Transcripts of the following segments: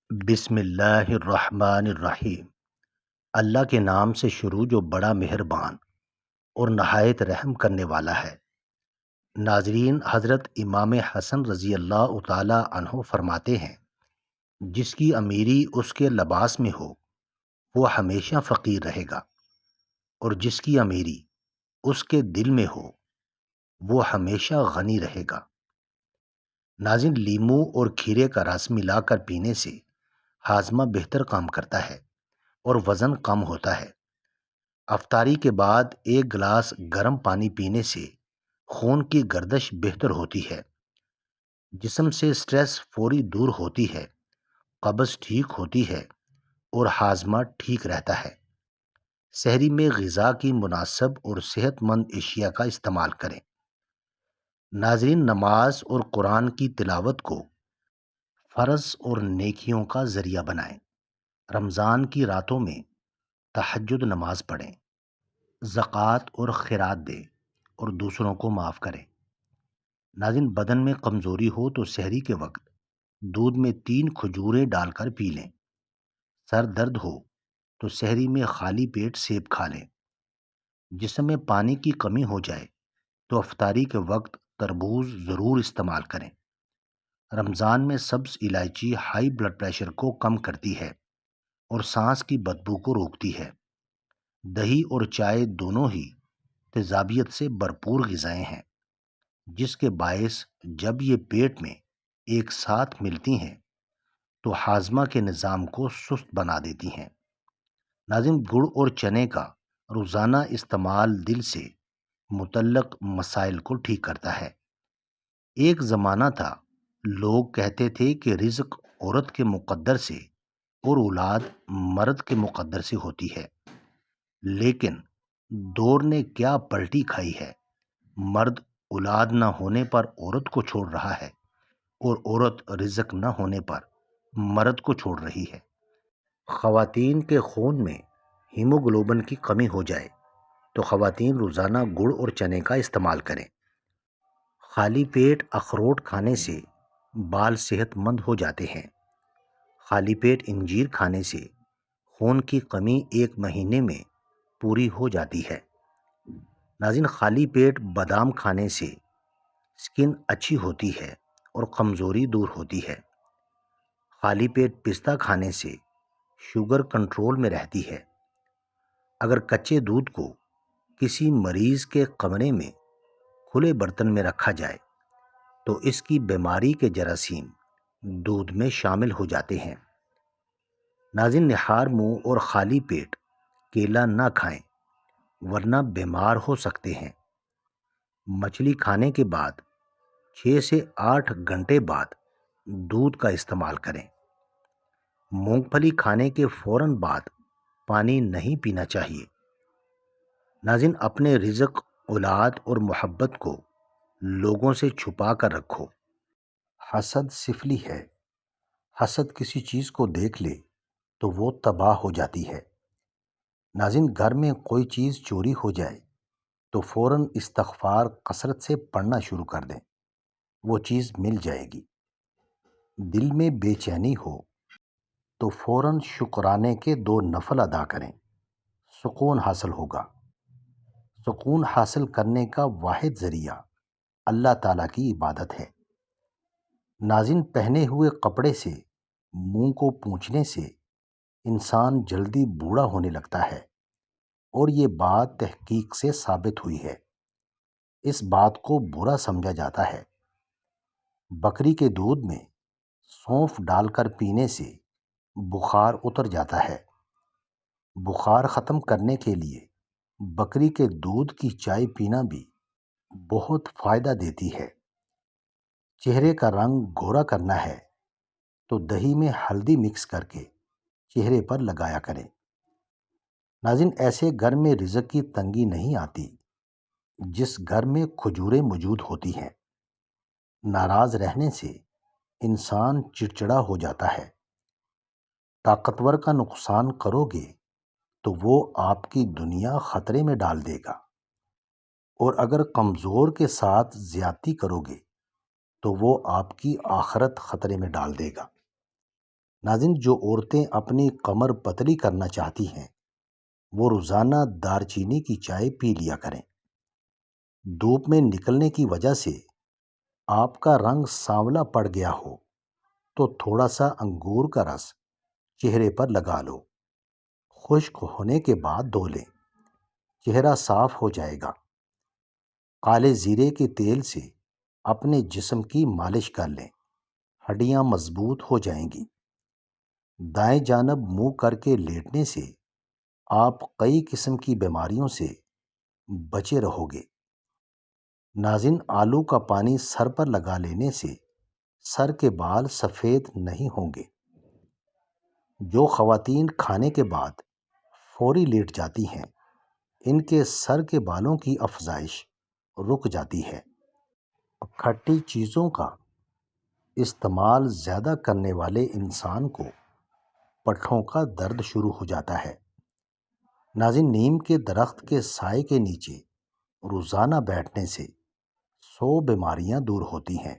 بسم اللہ الرحمن الرحیم۔ اللہ کے نام سے شروع جو بڑا مہربان اور نہایت رحم کرنے والا ہے۔ ناظرین، حضرت امام حسن رضی اللہ تعالی عنہ فرماتے ہیں، جس کی امیری اس کے لباس میں ہو وہ ہمیشہ فقیر رہے گا، اور جس کی امیری اس کے دل میں ہو وہ ہمیشہ غنی رہے گا۔ ناظرین، لیموں اور کھیرے کا رس ملا کر پینے سے ہاضمہ بہتر کام کرتا ہے اور وزن کم ہوتا ہے۔ افطاری کے بعد ایک گلاس گرم پانی پینے سے خون کی گردش بہتر ہوتی ہے، جسم سے سٹریس فوری دور ہوتی ہے، قبض ٹھیک ہوتی ہے اور ہاضمہ ٹھیک رہتا ہے۔ سحری میں غذا کی مناسب اور صحت مند اشیاء کا استعمال کریں۔ ناظرین، نماز اور قرآن کی تلاوت کو فرض اور نیکیوں کا ذریعہ بنائیں۔ رمضان کی راتوں میں تہجد نماز پڑھیں، زکوٰۃ اور خیرات دیں اور دوسروں کو معاف کریں۔ ناظرین، بدن میں کمزوری ہو تو سحری کے وقت دودھ میں 3 کھجوریں ڈال کر پی لیں۔ سر درد ہو تو سحری میں خالی پیٹ سیب کھا لیں۔ جسم میں پانی کی کمی ہو جائے تو افطاری کے وقت تربوز ضرور استعمال کریں۔ رمضان میں سبز الائچی ہائی بلڈ پریشر کو کم کرتی ہے اور سانس کی بدبو کو روکتی ہے۔ دہی اور چائے دونوں ہی تیزابیت سے بھرپور غذائیں ہیں، جس کے باعث جب یہ پیٹ میں ایک ساتھ ملتی ہیں تو ہاضمہ کے نظام کو سست بنا دیتی ہیں۔ ناظرین، گڑ اور چنے کا روزانہ استعمال دل سے متعلق مسائل کو ٹھیک کرتا ہے۔ ایک زمانہ تھا لوگ کہتے تھے کہ رزق عورت کے مقدر سے اور اولاد مرد کے مقدر سے ہوتی ہے، لیکن دور نے کیا پلٹی کھائی ہے۔ مرد اولاد نہ ہونے پر عورت کو چھوڑ رہا ہے اور عورت رزق نہ ہونے پر مرد کو چھوڑ رہی ہے۔ خواتین کے خون میں ہیموگلوبن کی کمی ہو جائے تو خواتین روزانہ گڑ اور چنے کا استعمال کریں۔ خالی پیٹ اخروٹ کھانے سے بال صحت مند ہو جاتے ہیں۔ خالی پیٹ انجیر کھانے سے خون کی کمی 1 مہینے میں پوری ہو جاتی ہے۔ ناظرین، خالی پیٹ بادام کھانے سے سکن اچھی ہوتی ہے اور کمزوری دور ہوتی ہے۔ خالی پیٹ پستہ کھانے سے شوگر کنٹرول میں رہتی ہے۔ اگر کچے دودھ کو کسی مریض کے کمرے میں کھلے برتن میں رکھا جائے تو اس کی بیماری کے جراثیم دودھ میں شامل ہو جاتے ہیں۔ ناظرین، نہار منہ اور خالی پیٹ کیلا نہ کھائیں ورنہ بیمار ہو سکتے ہیں۔ مچھلی کھانے کے بعد 6 سے 8 گھنٹے بعد دودھ کا استعمال کریں۔ مونگ پھلی کھانے کے فوراً بعد پانی نہیں پینا چاہیے۔ ناظرین، اپنے رزق، اولاد اور محبت کو لوگوں سے چھپا کر رکھو۔ حسد سفلی ہے۔ حسد کسی چیز کو دیکھ لے تو وہ تباہ ہو جاتی ہے۔ ناظرین، گھر میں کوئی چیز چوری ہو جائے تو فوراً استغفار کثرت سے پڑھنا شروع کر دیں، وہ چیز مل جائے گی۔ دل میں بے چینی ہو تو فوراً شکرانے کے 2 نفل ادا کریں، سکون حاصل ہوگا۔ سکون حاصل کرنے کا واحد ذریعہ اللہ تعالیٰ کی عبادت ہے۔ ناظرین، پہنے ہوئے کپڑے سے منہ کو پونچھنے سے انسان جلدی بوڑھا ہونے لگتا ہے، اور یہ بات تحقیق سے ثابت ہوئی ہے۔ اس بات کو برا سمجھا جاتا ہے۔ بکری کے دودھ میں سونف ڈال کر پینے سے بخار اتر جاتا ہے۔ بخار ختم کرنے کے لیے بکری کے دودھ کی چائے پینا بھی بہت فائدہ دیتی ہے۔ چہرے کا رنگ گورا کرنا ہے تو دہی میں ہلدی مکس کر کے چہرے پر لگایا کریں۔ ناظرین، ایسے گھر میں رزق کی تنگی نہیں آتی جس گھر میں کھجوریں موجود ہوتی ہیں۔ ناراض رہنے سے انسان چڑچڑا ہو جاتا ہے۔ طاقتور کا نقصان کرو گے تو وہ آپ کی دنیا خطرے میں ڈال دے گا، اور اگر کمزور کے ساتھ زیادتی کرو گے تو وہ آپ کی آخرت خطرے میں ڈال دے گا۔ ناظرین، جو عورتیں اپنی کمر پتلی کرنا چاہتی ہیں وہ روزانہ دار چینی کی چائے پی لیا کریں۔ دھوپ میں نکلنے کی وجہ سے آپ کا رنگ سانولا پڑ گیا ہو تو تھوڑا سا انگور کا رس چہرے پر لگا لو، خشک ہونے کے بعد دھو لیں، چہرہ صاف ہو جائے گا۔ کالے زیرے کے تیل سے اپنے جسم کی مالش کر لیں، ہڈیاں مضبوط ہو جائیں گی۔ دائیں جانب منہ کر کے لیٹنے سے آپ کئی قسم کی بیماریوں سے بچے رہو گے۔ ناظرین، آلو کا پانی سر پر لگا لینے سے سر کے بال سفید نہیں ہوں گے۔ جو خواتین کھانے کے بعد فوری لیٹ جاتی ہیں ان کے سر کے بالوں کی افزائش رک جاتی ہے۔ کھٹی چیزوں کا استعمال زیادہ کرنے والے انسان کو پٹھوں کا درد شروع ہو جاتا ہے۔ ناظرین، نیم کے درخت کے سائے کے نیچے روزانہ بیٹھنے سے 100 بیماریاں دور ہوتی ہیں۔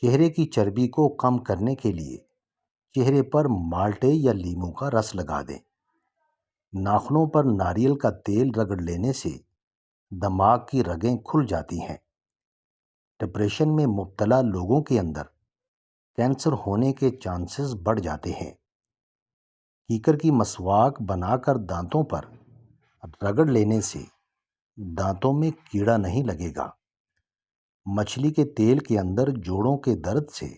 چہرے کی چربی کو کم کرنے کے لیے چہرے پر مالٹے یا لیموں کا رس لگا دیں۔ ناخنوں پر ناریل کا تیل رگڑ لینے سے دماغ کی رگیں کھل جاتی ہیں۔ ڈپریشن میں مبتلا لوگوں کے اندر کینسر ہونے کے چانسز بڑھ جاتے ہیں۔ کیکر کی مسواک بنا کر دانتوں پر رگڑ لینے سے دانتوں میں کیڑا نہیں لگے گا۔ مچھلی کے تیل کے اندر جوڑوں کے درد سے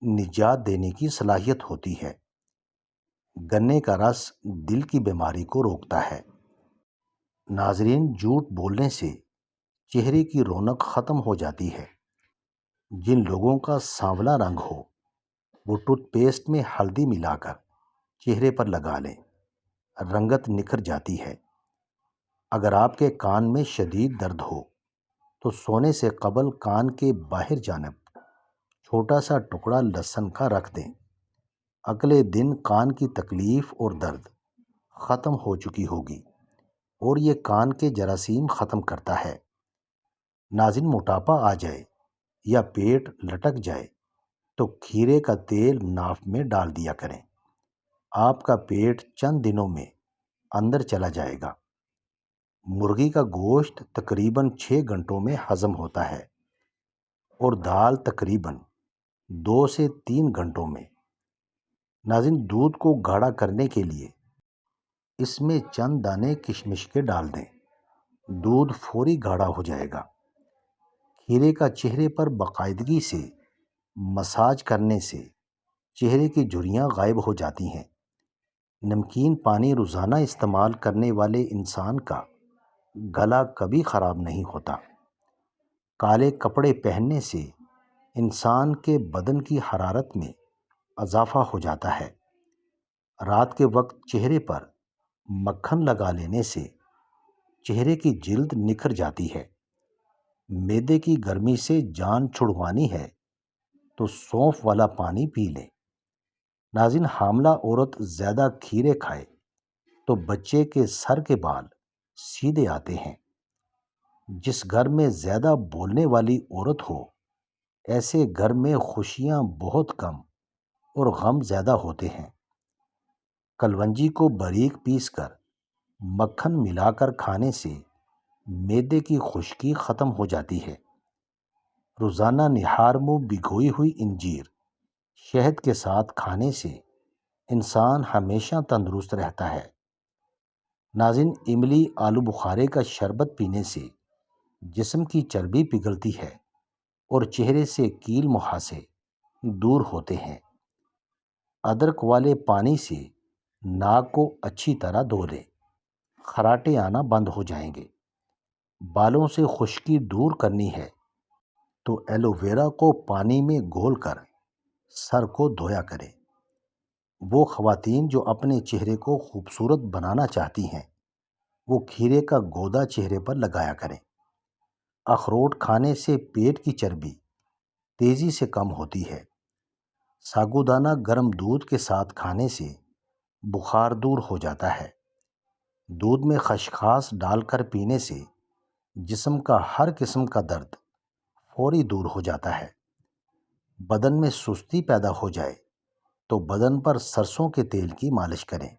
نجات دینے کی صلاحیت ہوتی ہے۔ گنے کا رس دل کی بیماری کو روکتا ہے۔ ناظرین، جھوٹ بولنے سے چہرے کی رونق ختم ہو جاتی ہے۔ جن لوگوں کا سانولا رنگ ہو وہ ٹوتھ پیسٹ میں ہلدی ملا کر چہرے پر لگا لیں، رنگت نکھر جاتی ہے۔ اگر آپ کے کان میں شدید درد ہو تو سونے سے قبل کان کے باہر جانب چھوٹا سا ٹکڑا لہسن کا رکھ دیں۔ اگلے دن کان کی تکلیف اور درد ختم ہو چکی ہوگی اور یہ کان کے جراثیم ختم کرتا ہے۔ ناظرین، موٹاپا آ جائے یا پیٹ لٹک جائے تو کھیرے کا تیل ناف میں ڈال دیا کریں، آپ کا پیٹ چند دنوں میں اندر چلا جائے گا۔ مرغی کا گوشت تقریباً 6 گھنٹوں میں ہضم ہوتا ہے اور دال تقریباً 2 سے 3 گھنٹوں میں۔ ناظرین، دودھ کو گاڑھا کرنے کے لیے اس میں چند دانے کشمش کے ڈال دیں، دودھ فوری گاڑھا ہو جائے گا۔ کھیرے کا چہرے پر باقاعدگی سے مساج کرنے سے چہرے کی جھریاں غائب ہو جاتی ہیں۔ نمکین پانی روزانہ استعمال کرنے والے انسان کا گلا کبھی خراب نہیں ہوتا۔ کالے کپڑے پہننے سے انسان کے بدن کی حرارت میں اضافہ ہو جاتا ہے۔ رات کے وقت چہرے پر مکھن لگا لینے سے چہرے کی جلد نکھر جاتی ہے۔ معدے کی گرمی سے جان چھڑوانی ہے تو سونف والا پانی پی لیں۔ ناظرین، حاملہ عورت زیادہ کھیرے کھائے تو بچے کے سر کے بال سیدھے آتے ہیں۔ جس گھر میں زیادہ بولنے والی عورت ہو ایسے گھر میں خوشیاں بہت کم اور غم زیادہ ہوتے ہیں۔ کلونجی کو باریک پیس کر مکھن ملا کر کھانے سے معدے کی خشکی ختم ہو جاتی ہے۔ روزانہ نہار منہ بھگوئی ہوئی انجیر شہد کے ساتھ کھانے سے انسان ہمیشہ تندرست رہتا ہے۔ ناظرین، املی آلو بخارے کا شربت پینے سے جسم کی چربی پگھلتی ہے اور چہرے سے کیل مہاسے دور ہوتے ہیں۔ ادرک والے پانی سے ناک کو اچھی طرح دھو لیں، خراٹے آنا بند ہو جائیں گے۔ بالوں سے خشکی دور کرنی ہے تو ایلو ویرا کو پانی میں گھول کر سر کو دھویا کریں۔ وہ خواتین جو اپنے چہرے کو خوبصورت بنانا چاہتی ہیں وہ کھیرے کا گودا چہرے پر لگایا کریں۔ اخروٹ کھانے سے پیٹ کی چربی تیزی سے کم ہوتی ہے۔ ساگودانہ گرم دودھ کے ساتھ کھانے سے بخار دور ہو جاتا ہے۔ دودھ میں خسخاس ڈال کر پینے سے جسم کا ہر قسم کا درد فوری دور ہو جاتا ہے۔ بدن میں سستی پیدا ہو جائے تو بدن پر سرسوں کے تیل کی مالش کریں۔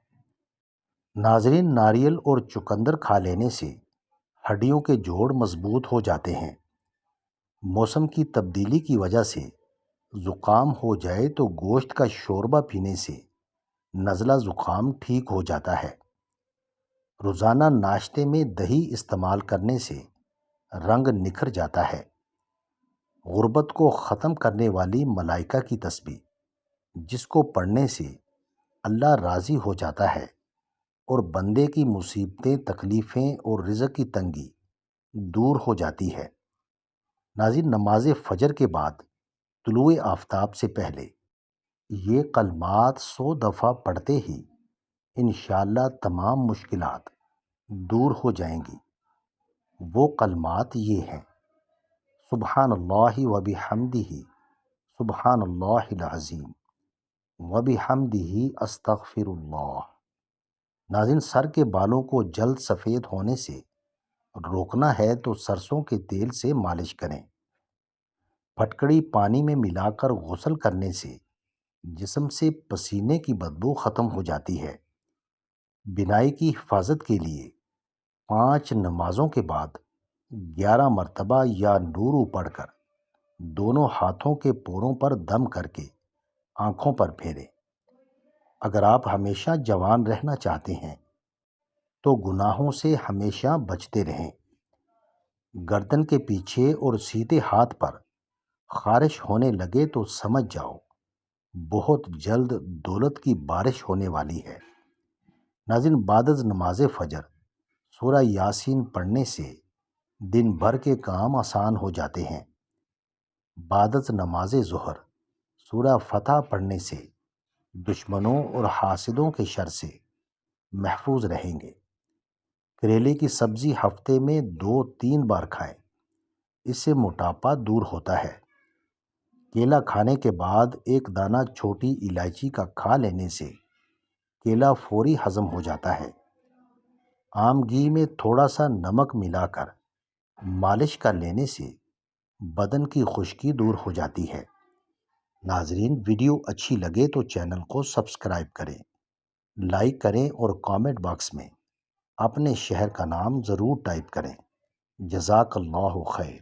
ناظرین، ناریل اور چقندر کھا لینے سے ہڈیوں کے جوڑ مضبوط ہو جاتے ہیں۔ موسم کی تبدیلی کی وجہ سے زکام ہو جائے تو گوشت کا شوربہ پینے سے نزلہ زکام ٹھیک ہو جاتا ہے۔ روزانہ ناشتے میں دہی استعمال کرنے سے رنگ نکھر جاتا ہے۔ غربت کو ختم کرنے والی ملائکہ کی تسبیح، جس کو پڑھنے سے اللہ راضی ہو جاتا ہے اور بندے کی مصیبتیں، تکلیفیں اور رزق کی تنگی دور ہو جاتی ہے۔ ناظرین، نماز فجر کے بعد طلوع آفتاب سے پہلے یہ کلمات 100 دفعہ پڑھتے ہی انشاءاللہ تمام مشکلات دور ہو جائیں گی۔ وہ کلمات یہ ہیں: سبحان اللہ و بحمدہ، سبحان اللہ العظیم، و بحمدہ استغفر اللہ۔ ناظرین، سر کے بالوں کو جلد سفید ہونے سے روکنا ہے تو سرسوں کے تیل سے مالش کریں۔ پھٹکڑی پانی میں ملا کر غسل کرنے سے جسم سے پسینے کی بدبو ختم ہو جاتی ہے۔ بینائی کی حفاظت کے لیے 5 نمازوں کے بعد 11 مرتبہ یا نورو پڑھ کر دونوں ہاتھوں کے پوروں پر دم کر کے آنکھوں پر پھیریں۔ اگر آپ ہمیشہ جوان رہنا چاہتے ہیں تو گناہوں سے ہمیشہ بچتے رہیں۔ گردن کے پیچھے اور سیدھے ہاتھ پر خارش ہونے لگے تو سمجھ جاؤ بہت جلد دولت کی بارش ہونے والی ہے۔ ناظرین، بعد از نماز فجر سورہ یاسین پڑھنے سے دن بھر کے کام آسان ہو جاتے ہیں۔ بعد از نماز ظہر سورہ فتح پڑھنے سے دشمنوں اور حاسدوں کے شر سے محفوظ رہیں گے۔ کریلے کی سبزی ہفتے میں 2-3 بار کھائیں، اس سے موٹاپا دور ہوتا ہے۔ کیلا کھانے کے بعد 1 دانہ چھوٹی الائچی کا کھا لینے سے کیلا فوری ہضم ہو جاتا ہے۔ عام گھی میں تھوڑا سا نمک ملا کر مالش کر لینے سے بدن کی خشکی دور ہو جاتی ہے۔ ناظرین، ویڈیو اچھی لگے تو چینل کو سبسکرائب کریں، لائک کریں اور کامنٹ باکس میں اپنے شہر کا نام ضرور ٹائپ کریں۔ جزاک اللہ خیر۔